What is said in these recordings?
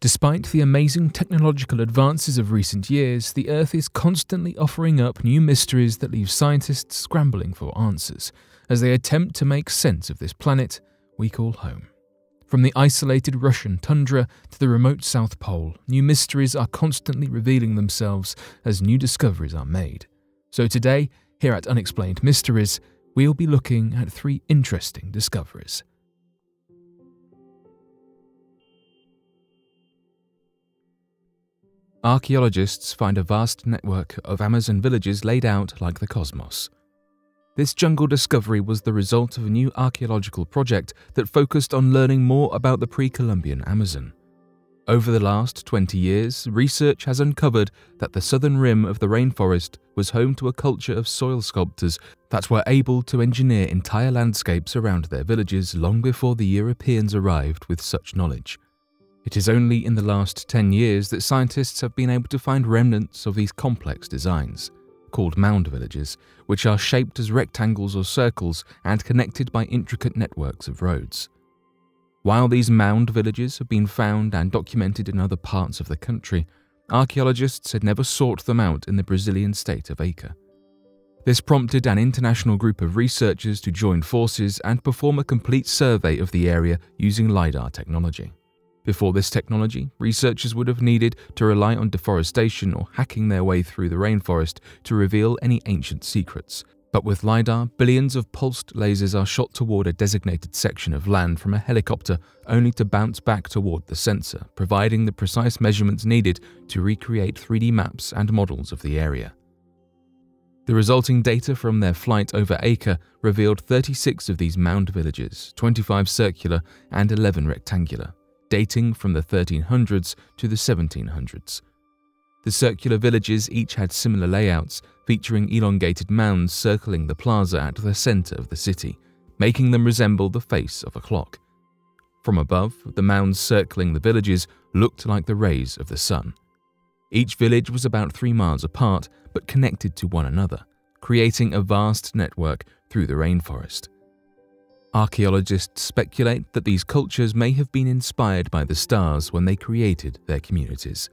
Despite the amazing technological advances of recent years, the Earth is constantly offering up new mysteries that leave scientists scrambling for answers as they attempt to make sense of this planet we call home. From the isolated Russian tundra to the remote South Pole, new mysteries are constantly revealing themselves as new discoveries are made. So today, here at Unexplained Mysteries, we'll be looking at 3 interesting discoveries. Archaeologists find a vast network of Amazon villages laid out like the cosmos. This jungle discovery was the result of a new archaeological project that focused on learning more about the pre-Columbian Amazon. Over the last 20 years, research has uncovered that the southern rim of the rainforest was home to a culture of soil sculptors that were able to engineer entire landscapes around their villages long before the Europeans arrived with such knowledge. It is only in the last 10 years that scientists have been able to find remnants of these complex designs, called mound villages, which are shaped as rectangles or circles and connected by intricate networks of roads. While these mound villages have been found and documented in other parts of the country, archaeologists had never sought them out in the Brazilian state of Acre. This prompted an international group of researchers to join forces and perform a complete survey of the area using LiDAR technology. Before this technology, researchers would have needed to rely on deforestation or hacking their way through the rainforest to reveal any ancient secrets. But with LiDAR, billions of pulsed lasers are shot toward a designated section of land from a helicopter only to bounce back toward the sensor, providing the precise measurements needed to recreate 3D maps and models of the area. The resulting data from their flight over Acre revealed 36 of these mound villages, 25 circular and 11 rectangular, dating from the 1300s to the 1700s. The circular villages each had similar layouts, featuring elongated mounds circling the plaza at the center of the city, making them resemble the face of a clock. From above, the mounds circling the villages looked like the rays of the sun. Each village was about 3 miles apart, but connected to one another, creating a vast network through the rainforest. Archaeologists speculate that these cultures may have been inspired by the stars when they created their communities.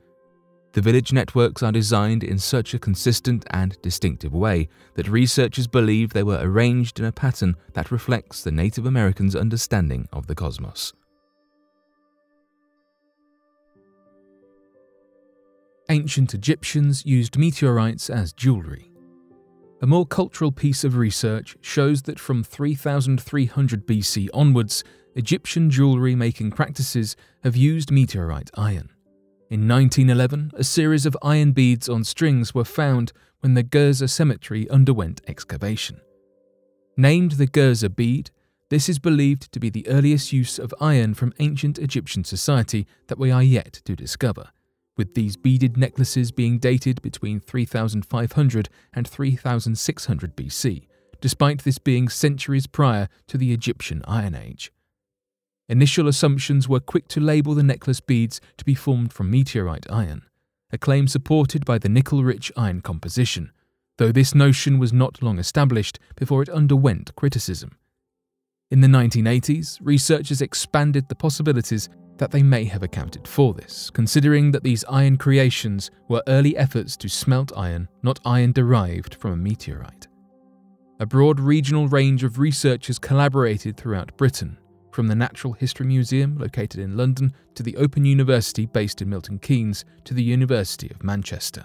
The village networks are designed in such a consistent and distinctive way that researchers believe they were arranged in a pattern that reflects the Native Americans' understanding of the cosmos. Ancient Egyptians used meteorites as jewelry. A more cultural piece of research shows that from 3300 BC onwards, Egyptian jewelry-making practices have used meteorite iron. In 1911, a series of iron beads on strings were found when the Giza cemetery underwent excavation. Named the Giza bead, this is believed to be the earliest use of iron from ancient Egyptian society that we are yet to discover, with these beaded necklaces being dated between 3500 and 3600 BC, despite this being centuries prior to the Egyptian Iron Age. Initial assumptions were quick to label the necklace beads to be formed from meteorite iron, a claim supported by the nickel-rich iron composition, though this notion was not long established before it underwent criticism. In the 1980s, researchers expanded the possibilities that they may have accounted for this, considering that these iron creations were early efforts to smelt iron, not iron derived from a meteorite. A broad regional range of researchers collaborated throughout Britain, from the Natural History Museum located in London to the Open University based in Milton Keynes to the University of Manchester.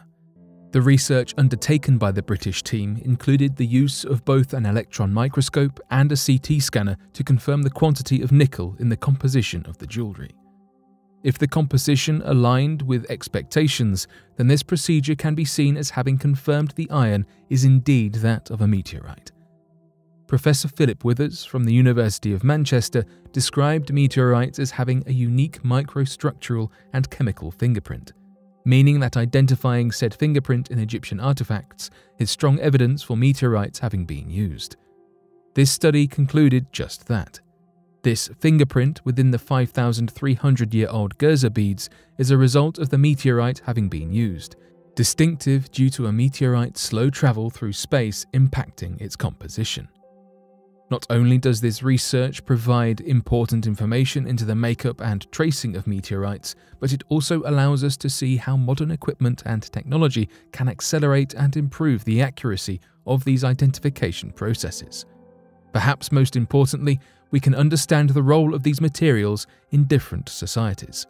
The research undertaken by the British team included the use of both an electron microscope and a CT scanner to confirm the quantity of nickel in the composition of the jewellery. If the composition aligned with expectations, then this procedure can be seen as having confirmed the iron is indeed that of a meteorite. Professor Philip Withers from the University of Manchester described meteorites as having a unique microstructural and chemical fingerprint, meaning that identifying said fingerprint in Egyptian artifacts is strong evidence for meteorites having been used. This study concluded just that. This fingerprint within the 5,300-year-old Giza beads is a result of the meteorite having been used, distinctive due to a meteorite's slow travel through space impacting its composition. Not only does this research provide important information into the makeup and tracing of meteorites, but it also allows us to see how modern equipment and technology can accelerate and improve the accuracy of these identification processes. Perhaps most importantly, we can understand the role of these materials in different societies.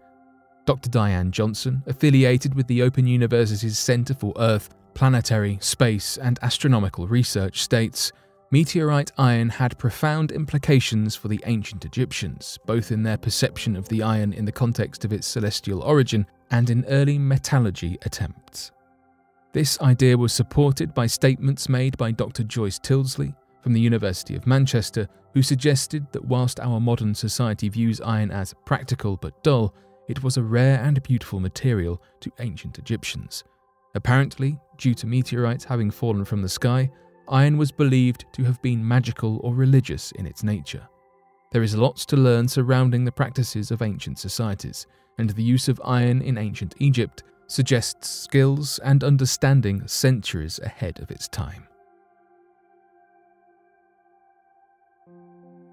Dr. Diane Johnson, affiliated with the Open University's Center for Earth, Planetary, Space, and Astronomical Research, states, "Meteorite iron had profound implications for the ancient Egyptians, both in their perception of the iron in the context of its celestial origin and in early metallurgy attempts." This idea was supported by statements made by Dr. Joyce Tildesley from the University of Manchester, who suggested that whilst our modern society views iron as practical but dull, it was a rare and beautiful material to ancient Egyptians. Apparently, due to meteorites having fallen from the sky, iron was believed to have been magical or religious in its nature. There is lots to learn surrounding the practices of ancient societies, and the use of iron in ancient Egypt suggests skills and understanding centuries ahead of its time.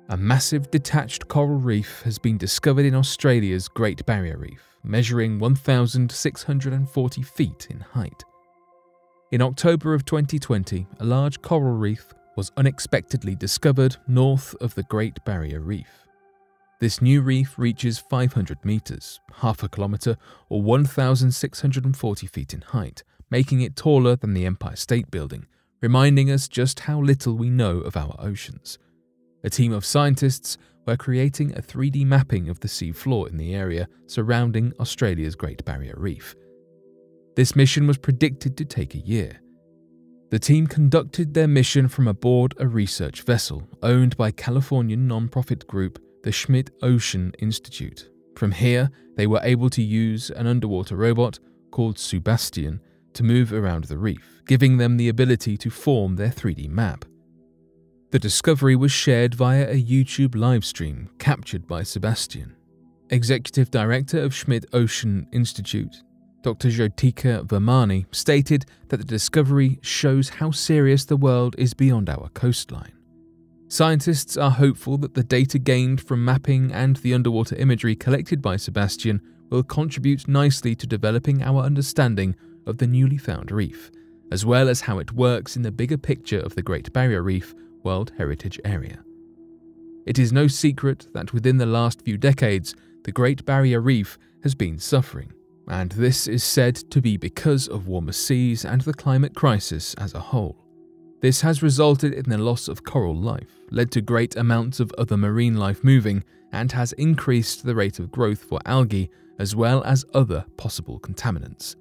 A massive detached coral reef has been discovered in Australia's Great Barrier Reef, measuring 1,640 feet in height. In October of 2020, a large coral reef was unexpectedly discovered north of the Great Barrier Reef. This new reef reaches 500 meters, half a kilometer, or 1,640 feet in height, making it taller than the Empire State Building, reminding us just how little we know of our oceans. A team of scientists were creating a 3D mapping of the sea floor in the area surrounding Australia's Great Barrier Reef. This mission was predicted to take a year. The team conducted their mission from aboard a research vessel owned by Californian non-profit group the Schmidt Ocean Institute. From here, they were able to use an underwater robot called Sebastian to move around the reef, giving them the ability to form their 3D map. The discovery was shared via a YouTube livestream captured by Sebastian. Executive Director of Schmidt Ocean Institute, Dr. Jyotika Vermani, stated that the discovery shows how serious the world is beyond our coastline. Scientists are hopeful that the data gained from mapping and the underwater imagery collected by Sebastian will contribute nicely to developing our understanding of the newly found reef, as well as how it works in the bigger picture of the Great Barrier Reef World Heritage Area. It is no secret that within the last few decades, the Great Barrier Reef has been suffering, and this is said to be because of warmer seas and the climate crisis as a whole. This has resulted in the loss of coral life, led to great amounts of other marine life moving, and has increased the rate of growth for algae as well as other possible contaminants.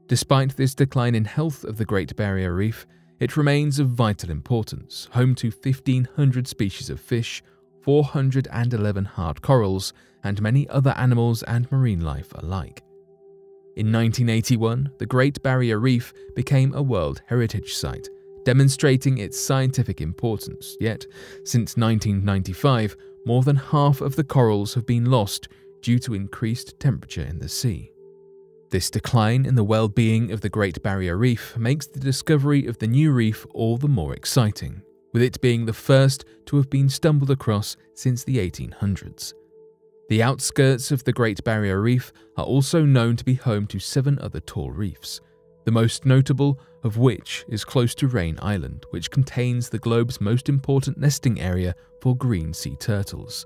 Despite this decline in health of the Great Barrier Reef, it remains of vital importance, home to 1,500 species of fish, 411 hard corals, and many other animals and marine life alike. In 1981, the Great Barrier Reef became a World Heritage Site, demonstrating its scientific importance, yet, since 1995, more than half of the corals have been lost due to increased temperature in the sea. This decline in the well-being of the Great Barrier Reef makes the discovery of the new reef all the more exciting, with it being the first to have been stumbled across since the 1800s. The outskirts of the Great Barrier Reef are also known to be home to 7 other tall reefs, the most notable of which is close to Rain Island, which contains the globe's most important nesting area for green sea turtles.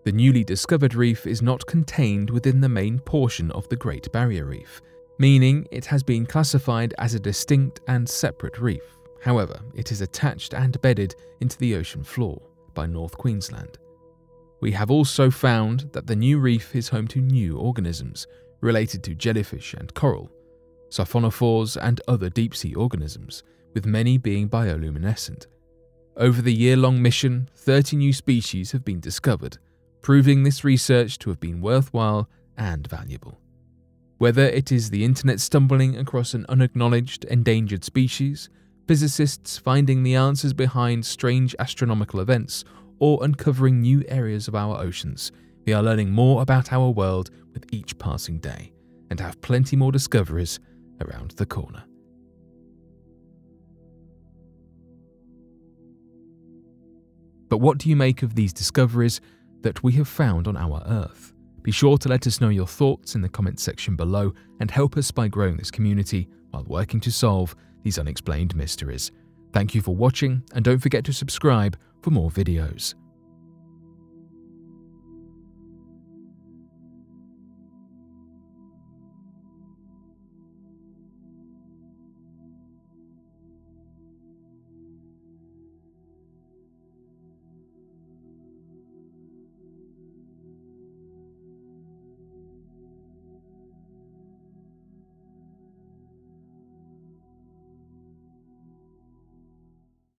The newly discovered reef is not contained within the main portion of the Great Barrier Reef, meaning it has been classified as a distinct and separate reef. However, it is attached and bedded into the ocean floor by North Queensland. We have also found that the new reef is home to new organisms related to jellyfish and coral, siphonophores and other deep-sea organisms, with many being bioluminescent. Over the year-long mission, 30 new species have been discovered, proving this research to have been worthwhile and valuable. Whether it is the internet stumbling across an unacknowledged endangered species, physicists finding the answers behind strange astronomical events, or uncovering new areas of our oceans, we are learning more about our world with each passing day, and have plenty more discoveries around the corner. But what do you make of these discoveries that we have found on our Earth? Be sure to let us know your thoughts in the comments section below and help us by growing this community while working to solve these unexplained mysteries. Thank you for watching, and don't forget to subscribe for more videos.